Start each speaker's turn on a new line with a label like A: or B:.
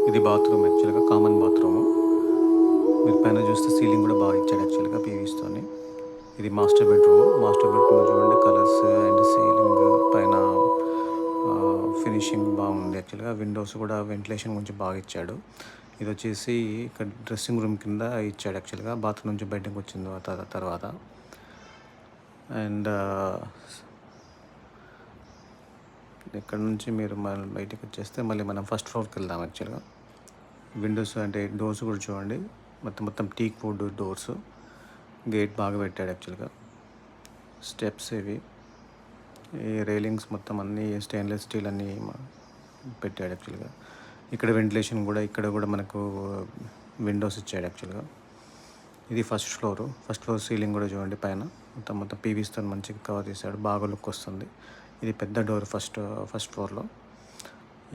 A: ఇది బాత్రూమ్ యాక్చువల్‌గా common bathroom. మీరు పైన చూస్తే సీలింగ్ కూడా బాగా ఇచ్చాడు యాక్చువల్‌గా పీవీస్‌తోని. ఇది మాస్టర్ బెడ్‌రూమ్. మాస్టర్ బెడ్‌రూమ్‌లో చూడండి కలర్స్ అండ్ సీలింగ్ పైన ఫినిషింగ్ బాగుంది యాక్చువల్‌గా. విండోస్ కూడా వెంటిలేషన్ కొంచెం బాగా ఇచ్చాడు. ఇదొచ్చేసి ఇక్కడ డ్రెస్సింగ్ రూమ్ కింద ఇచ్చాడు యాక్చువల్‌గా. బాత్రూమ్ నుంచి బయటకు వచ్చిన తర్వాత అండ్ ఇక్కడ నుంచి మీరు మళ్ళీ బయటకు వచ్చేస్తే మళ్ళీ మనం ఫస్ట్ ఫ్లోర్కి వెళ్దాం యాక్చువల్‌గా. విండోస్ అంటే డోర్స్ కూడా చూడండి, మొత్తం టీక్ వుడ్ డోర్స్. గేట్ బాగా పెట్టాడు యాక్చువల్‌గా. స్టెప్స్ ఇవి. ఈ రైలింగ్స్ మొత్తం అన్నీ స్టెయిన్లెస్ స్టీల్ అన్నీ పెట్టాడు యాక్చువల్‌గా. ఇక్కడ వెంటిలేషన్ కూడా ఇక్కడ కూడా మనకు విండోస్ ఇచ్చాడు యాక్చువల్‌గా. ఇది ఫస్ట్ ఫ్లోర్ సీలింగ్ కూడా చూడండి పైన మొత్తం పీవీస్తో మంచిగా కవర్ చేశాడు, బాగా లుక్ వస్తుంది. ఇది పెద్ద డోర్ ఫస్ట్ ఫ్లోర్లో.